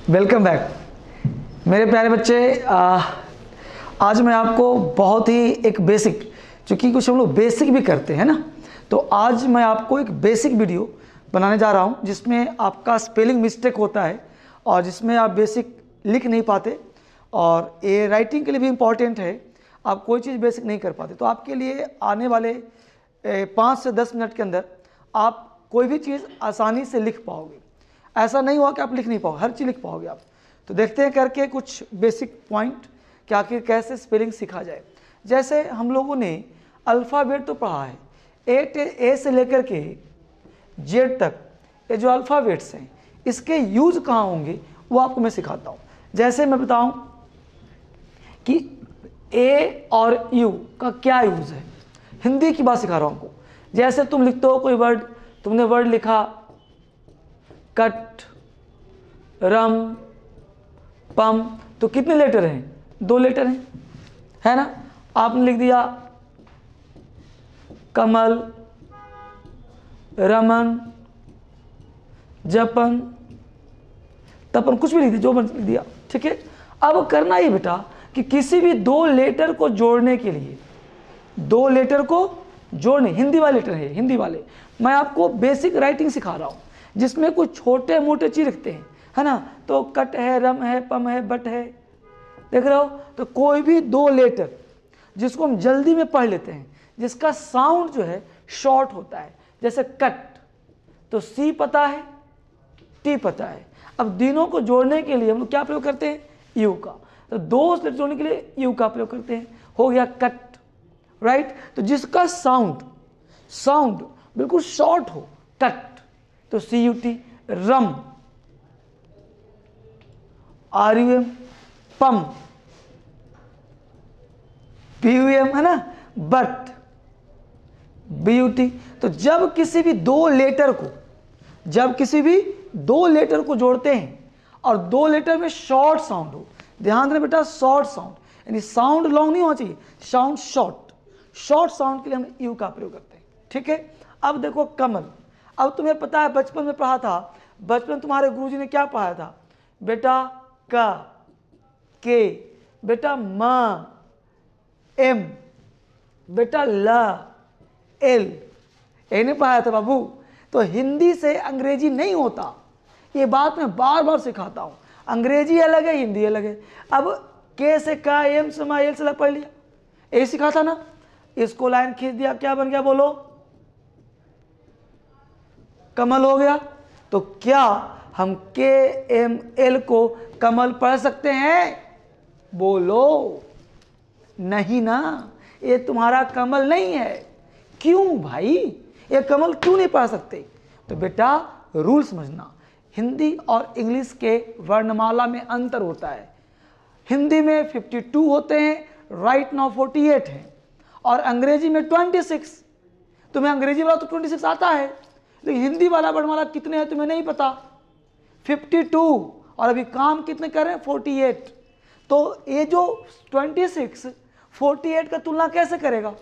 Welcome back मेरे प्यारे बच्चे। आज मैं आपको बहुत ही एक बेसिक, चूँकि कुछ हम लोग बेसिक भी करते हैं ना, तो आज मैं आपको एक बेसिक वीडियो बनाने जा रहा हूँ जिसमें आपका स्पेलिंग मिस्टेक होता है और जिसमें आप बेसिक लिख नहीं पाते, और ये राइटिंग के लिए भी इम्पॉर्टेंट है। आप कोई चीज़ बेसिक नहीं कर पाते, तो आपके लिए आने वाले 5 से 10 मिनट के अंदर आप कोई भी चीज़ आसानी से लिख पाओगे। ऐसा नहीं हुआ कि आप लिख नहीं पाओगे, हर चीज़ लिख पाओगे आप। तो देखते हैं करके कुछ बेसिक पॉइंट कि आखिर कैसे स्पेलिंग सीखा जाए। जैसे हम लोगों ने अल्फ़ाबेट तो पढ़ा है, ए से लेकर के जेड तक, ये जो अल्फ़ाबेट्स हैं इसके यूज़ कहाँ होंगे वो आपको मैं सिखाता हूँ। जैसे मैं बताऊँ कि ए और यू का क्या यूज़ है, हिंदी की बात सिखा रहा हूँ आपको। जैसे तुम लिखते हो कोई वर्ड, तुमने वर्ड लिखा कट, रम, पम, तो कितने लेटर हैं? 2 लेटर हैं, है ना। आपने लिख दिया कमल, रमन, जपन, तपन, कुछ भी लिख दिया, जो लिख दिया, ठीक है। अब करना ही बेटा कि किसी भी 2 लेटर को जोड़ने के लिए, 2 लेटर को जोड़ने, हिंदी वाले लेटर है, हिंदी वाले, मैं आपको बेसिक राइटिंग सिखा रहा हूँ जिसमें कुछ छोटे मोटे चीज़ लिखते हैं, है ना। तो कट है, रम है, पम है, बट है, देख रहे हो। तो कोई भी 2 लेटर जिसको हम जल्दी में पढ़ लेते हैं, जिसका साउंड जो है शॉर्ट होता है, जैसे कट, तो सी पता है, टी पता है। अब तीनों को जोड़ने के लिए हम लोग क्या प्रयोग करते हैं? यू का। तो 2 लेटर जोड़ने के लिए यू का प्रयोग करते हैं, हो गया कट, राइट। तो जिसका साउंड बिल्कुल शॉर्ट हो, कट, तो C U T. Rum, R U M, pum, P U M, है ना, बट, बी यू टी। तो जब किसी भी 2 लेटर को जोड़ते हैं और 2 लेटर में शॉर्ट साउंड हो, ध्यान देना बेटा, शॉर्ट साउंड, यानी साउंड लॉन्ग नहीं होना चाहिए, साउंड शॉर्ट साउंड के लिए हम यू का प्रयोग करते हैं, ठीक है। अब देखो कमल। अब तुम्हें पता है, बचपन में पढ़ा था, बचपन तुम्हारे गुरुजी ने क्या पढ़ाया था बेटा? का, के, बेटा म, एम, बेटा ल, एल, ये नहीं पढ़ाया था बाबू। तो हिंदी से अंग्रेजी नहीं होता, ये बात मैं बार बार सिखाता हूँ। अंग्रेजी अलग है, हिंदी अलग है। अब के से का, एम से मा, एल से पढ़ लिया, ये सिखा था ना। इसको लाइन खींच दिया, क्या बन गया बोलो? कमल हो गया। तो क्या हम के एम एल को कमल पढ़ सकते हैं? बोलो नहीं ना, ये तुम्हारा कमल नहीं है। क्यों भाई, ये कमल क्यों नहीं पढ़ सकते? तो बेटा रूल समझना, हिंदी और इंग्लिश के वर्णमाला में अंतर होता है। हिंदी में 52 होते हैं, राइट नाउ 48 है, और अंग्रेजी में 26। तुम्हें अंग्रेजी वाला तो 26 आता है, लेकिन हिंदी वाला वर्णमाला कितने हैं तुम्हें नहीं पता, 52, और अभी काम कितने कर रहे हैं? 48। तो ये जो 26 48 का तुलना कैसे करेगा?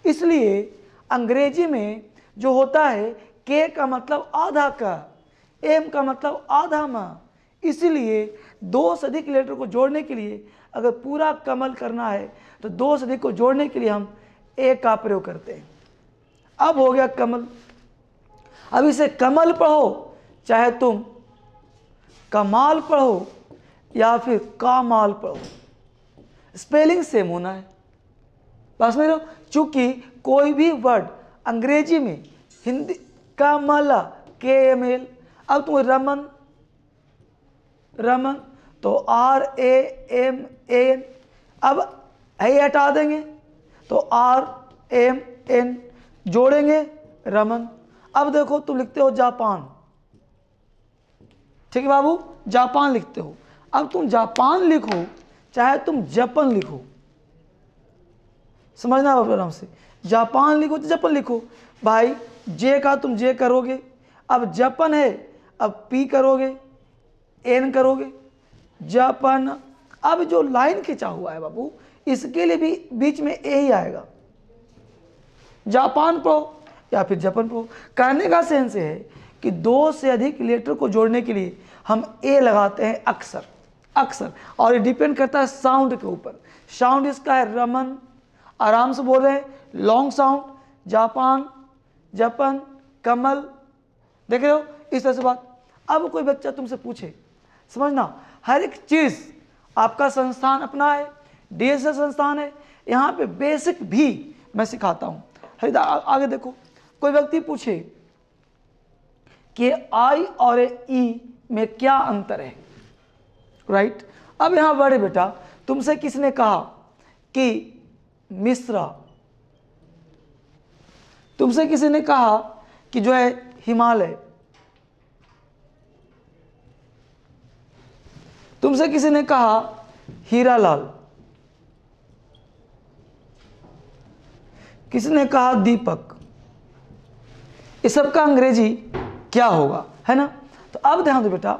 इसलिए अंग्रेजी में जो होता है, के का मतलब आधा का, एम का मतलब आधा म, इसीलिए 2 से अधिक लेटर को जोड़ने के लिए, अगर पूरा कमल करना है तो 2 से अधिक को जोड़ने के लिए हम ए का प्रयोग करते हैं। अब हो गया कमल। अब इसे कमल पढ़ो, चाहे तुम कमाल पढ़ो या फिर कामाल पढ़ो, स्पेलिंग सेम होना है, बस में लो। चूंकि कोई भी वर्ड अंग्रेजी में, हिंदी कमला, के एम एल, अब तुम रमन तो आर ए एम एन, अब ए हटा देंगे तो आर एम एन, जोड़ेंगे रमन। अब देखो तुम लिखते हो जापान, ठीक है बाबू, जापान लिखते हो। अब तुम जापान लिखो चाहे तुम जपन लिखो, समझना बाबू आराम से, जापान लिखो तो जपन लिखो भाई। जे का तुम जे करोगे, अब जपन है, अब पी करोगे, एन करोगे, जापान। अब जो लाइन खींचा हुआ है बाबू, इसके लिए भी बीच में ए ही आएगा, जापान पढ़ो या फिर जपन पढ़ो। कहने का सेंस है कि 2 से अधिक लेटर को जोड़ने के लिए हम ए लगाते हैं अक्सर अक्सर, और ये डिपेंड करता है साउंड के ऊपर। साउंड इसका है रमन, आराम से बोल रहे हैं, लॉन्ग साउंड, जापान, जपन, कमल, देख रहे हो इस तरह से बात। अब कोई बच्चा तुमसे पूछे, समझना हर एक चीज आपका संस्थान अपना है, डीएसएस संस्थान है, यहाँ पे बेसिक भी मैं सिखाता हूँ। हरिदा आगे देखो, कोई व्यक्ति पूछे कि आई और ई में क्या अंतर है, राइट। अब यहां बड़े बेटा तुमसे किसने कहा कि मिश्रा, तुमसे किसी ने कहा कि जो है हिमालय, तुमसे किसी ने कहा हीरालाल, किसी ने कहा दीपक, इस सब का अंग्रेजी क्या होगा, है ना। तो अब ध्यान दो बेटा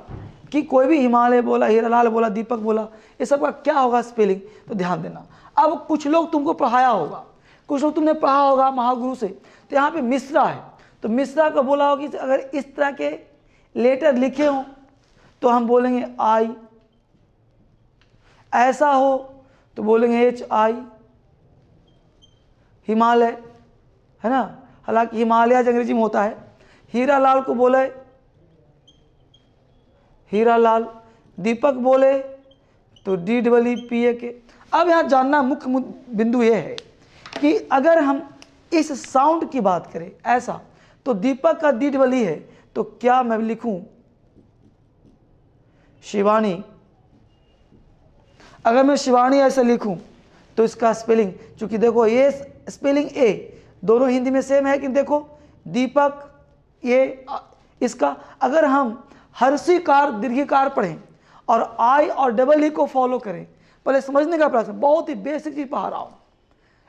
कि कोई भी हिमालय बोला, हीरालाल बोला, दीपक बोला, ये सब का क्या होगा स्पेलिंग, तो ध्यान देना। अब कुछ लोग तुमको पढ़ाया होगा, कुछ लोग तुमने पढ़ा होगा महागुरु से, तो यहाँ पे मिश्रा है, तो मिश्रा का बोला होगा कि अगर इस तरह के लेटर लिखे हों तो हम बोलेंगे आई, ऐसा हो तो बोलेंगे HI, हिमालय, है ना। हालांकि हिमालय अंग्रेजी में होता है। हीरालाल को बोले हीरालाल, दीपक बोले तो DEEPA के। अब यहाँ जानना मुख्य बिंदु ये है कि अगर हम इस साउंड की बात करें ऐसा, तो दीपक का DEE है, तो क्या मैं लिखूं शिवानी, अगर मैं शिवानी ऐसे लिखूं तो इसका स्पेलिंग, चूंकि देखो ये स्पेलिंग ए दोनों हिंदी में सेम है, कि देखो दीपक ये इसका, अगर हम हर्षिकार दीर्घिकार पढ़ें और आई और EE को फॉलो करें, पहले समझने का प्रयास, बहुत ही बेसिक चीज पढ़ा रहा हूं।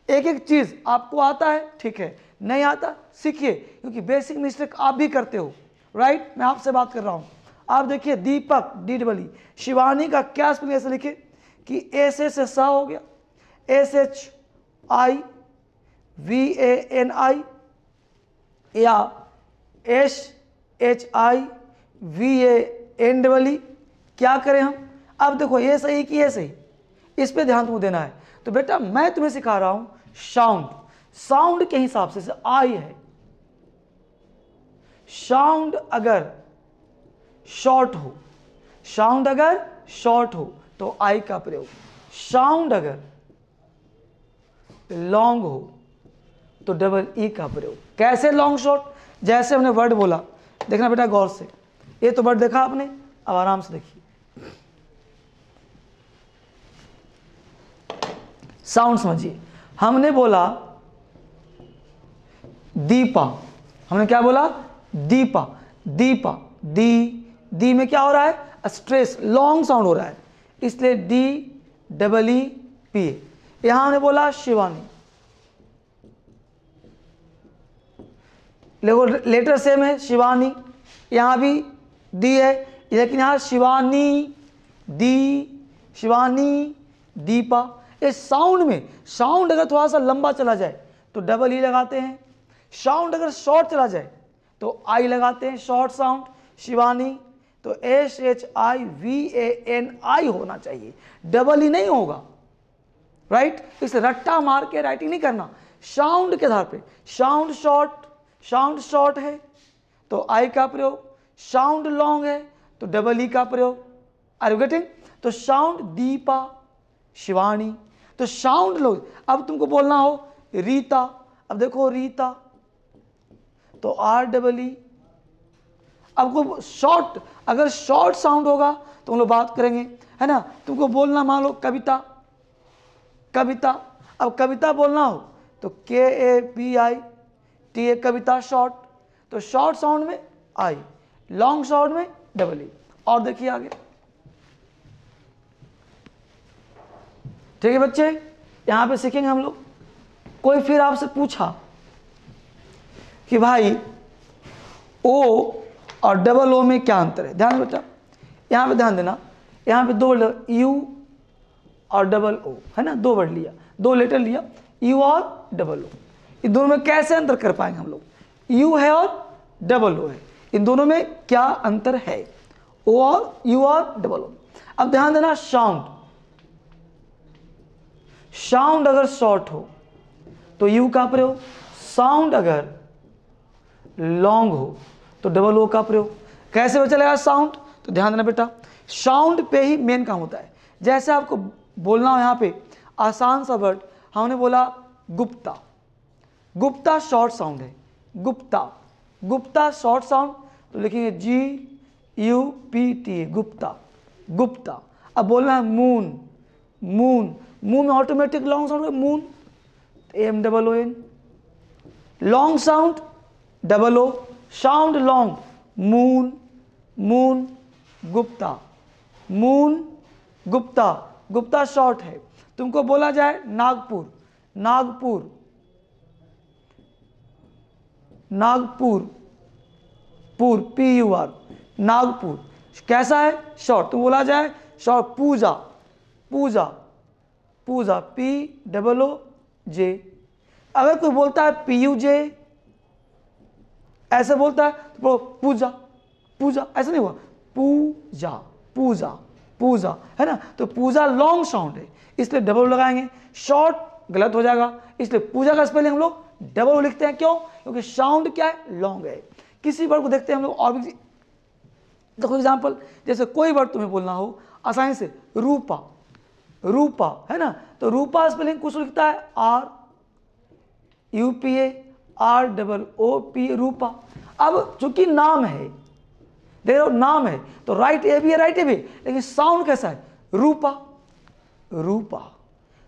एक एक चीज आपको आता है ठीक है, नहीं आता सीखिए, क्योंकि बेसिक मिस्टेक आप भी करते हो, राइट। मैं आपसे बात कर रहा हूं। आप देखिए दीपक DEE, शिवानी का क्या स्पेलिंग ऐसे लिखे कि S से सा हो गया, SHIVANI या SHIVANEE, क्या करें हम। अब देखो ये सही कि ये सही, इस पे ध्यान तुमको देना है। तो बेटा मैं तुम्हें सिखा रहा हूं साउंड, साउंड के हिसाब से आई है, साउंड अगर शॉर्ट हो, साउंड अगर शॉर्ट हो तो आई का प्रयोग, साउंड अगर लॉन्ग हो तो EE का प्रयोग। कैसे लॉन्ग शॉर्ट, जैसे हमने वर्ड बोला, देखना बेटा गौर से, ये तो वर्ड देखा आपने, अब आराम से देखिए साउंड समझिए। हमने बोला दीपा, हमने क्या बोला दीपा, दीपा, दी में क्या हो रहा है, स्ट्रेस, लॉन्ग साउंड हो रहा है, इसलिए DEEPA। यहां हमने बोला शिवानी, लेटर सेम है शिवानी, यहां भी दी है, लेकिन यहां शिवानी, शिवानी, दीपा। इस साउंड में, साउंड अगर थोड़ा सा लंबा चला जाए तो EE लगाते हैं, साउंड अगर शॉर्ट चला जाए तो आई लगाते हैं, शॉर्ट साउंड शिवानी, तो SHIVANI होना चाहिए, EE नहीं होगा, राइट। इसे रट्टा मार के राइटिंग नहीं करना, साउंड के आधार पे। साउंड शॉर्ट है तो आई का प्रयोग, साउंड लॉन्ग है तो EE का प्रयोग। Are you getting. तो साउंड दीपा, शिवानी, तो साउंड लो। अब तुमको बोलना हो रीता, अब देखो रीता तो REE। अब को शॉर्ट, अगर शॉर्ट साउंड होगा तो हम लोग बात करेंगे, है ना। तुमको बोलना मान लो कविता, कविता, अब कविता बोलना हो तो KAPITA, कविता शॉर्ट, तो शॉर्ट साउंड में आई, लॉन्ग साउंड में EE। और देखिए आगे, ठीक है बच्चे, यहां पे सीखेंगे हम लोग। कोई फिर आपसे पूछा कि भाई O और OO में क्या अंतर है, ध्यान बेटा, यहां पे ध्यान देना, यहां पे दो U और OO है ना, दो वर्ड लिया, दो लेटर लिया, U और OO। इन दोनों में कैसे अंतर कर पाएंगे हम लोग, U है और OO है, इन दोनों में क्या अंतर है। ओ और यू और डबल ओ। अब ध्यान देना, साउंड अगर शॉर्ट हो तो यू का प्रयोग, साउंड अगर लॉन्ग हो तो डबल ओ का प्रयोग। कैसे पता चलेगा साउंड? तो ध्यान देना बेटा, साउंड पे ही मेन काम होता है। जैसे आपको बोलना हो यहाँ पे आसान सा वर्ड, हमने बोला गुप्ता, गुप्ता शॉर्ट साउंड है, गुप्ता, गुप्ता शॉर्ट साउंड, तो लिखेंगे GUPT, गुप्ता, गुप्ता। अब बोलना है मून, मून, मून में ऑटोमेटिक लॉन्ग साउंड है moon, MOON, long sound double O, sound long moon, moon, Gupta, moon, Gupta, Gupta short है। तुमको बोला जाए नागपुर, नागपुर, नागपुर, पुर PUR, नागपुर कैसा है? शॉर्ट। तुम बोला जाए शॉर्ट पूजा, पूजा, पूजा POOJ। अगर कोई बोलता है PUJ ऐसे बोलता है तो पूजा, पूजा ऐसा नहीं हुआ, पूजा, पूजा, पूजा, है ना। तो पूजा लॉन्ग साउंड है इसलिए डबल लगाएंगे, शॉर्ट गलत हो जाएगा, इसलिए पूजा का स्पेलिंग हम लोग डबल लिखते हैं। क्यों? क्योंकि साउंड क्या है? लॉन्ग है। किसी वर्ड को देखते हैं हम लोग और भी, देखो एग्जांपल, जैसे कोई वर्ड तुम्हें बोलना हो आसानी से, रूपा, रूपा, है ना, तो रूपा स्पेलिंग कुछ लिखता है RUPA, रूपा। अब चूंकि नाम है, देखो नाम है तो राइट ए भी है, राइट ए भी, लेकिन साउंड कैसा है? रूपा, रूपा।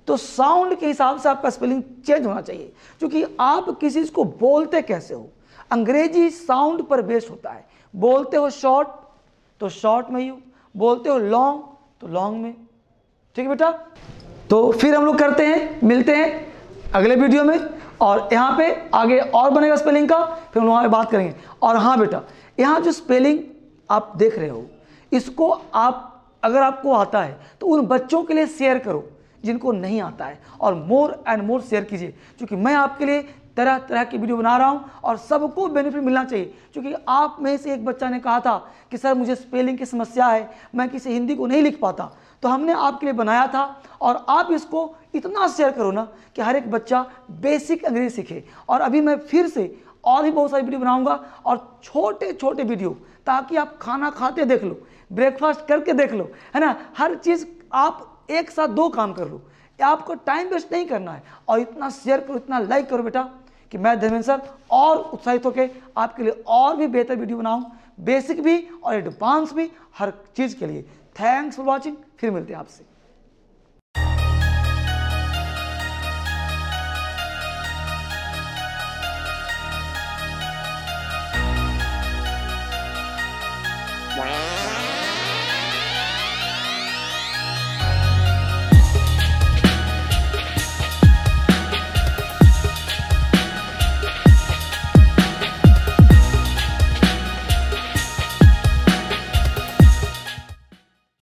तो साउंड के हिसाब से आपका स्पेलिंग चेंज होना चाहिए, क्योंकि आप किसी चीज को बोलते कैसे हो। अंग्रेजी साउंड पर बेस होता है। बोलते हो शॉर्ट तो शॉर्ट में यू, बोलते हो लॉन्ग तो लॉन्ग में। ठीक है बेटा, तो फिर हम लोग करते हैं, मिलते हैं अगले वीडियो में, और यहाँ पे आगे और बनेगा स्पेलिंग का, फिर हम वहाँ पे बात करेंगे। और हाँ बेटा, यहाँ जो स्पेलिंग आप देख रहे हो, इसको आप अगर आपको आता है तो उन बच्चों के लिए शेयर करो जिनको नहीं आता है, और मोर एंड मोर शेयर कीजिए, क्योंकि मैं आपके लिए तरह तरह की वीडियो बना रहा हूँ और सबको बेनिफिट मिलना चाहिए। क्योंकि आप में से एक बच्चा ने कहा था कि सर मुझे स्पेलिंग की समस्या है, मैं किसी हिंदी को नहीं लिख पाता, तो हमने आपके लिए बनाया था। और आप इसको इतना शेयर करो ना कि हर एक बच्चा बेसिक अंग्रेजी सीखे। और अभी मैं फिर से और भी बहुत सारी वीडियो बनाऊंगा, और छोटे छोटे वीडियो, ताकि आप खाना खाते देख लो, ब्रेकफास्ट करके देख लो, है ना, हर चीज़ आप एक साथ 2 काम कर लो। आपको टाइम वेस्ट नहीं करना है, और इतना शेयर करो, इतना लाइक करो बेटा, कि मैं धर्मेंद्र सर और उत्साहित होकर आपके लिए और भी बेहतर वीडियो बनाऊं, बेसिक भी और एडवांस भी, हर चीज़ के लिए। थैंक्स फॉर वॉचिंग, फिर मिलते हैं आपसे।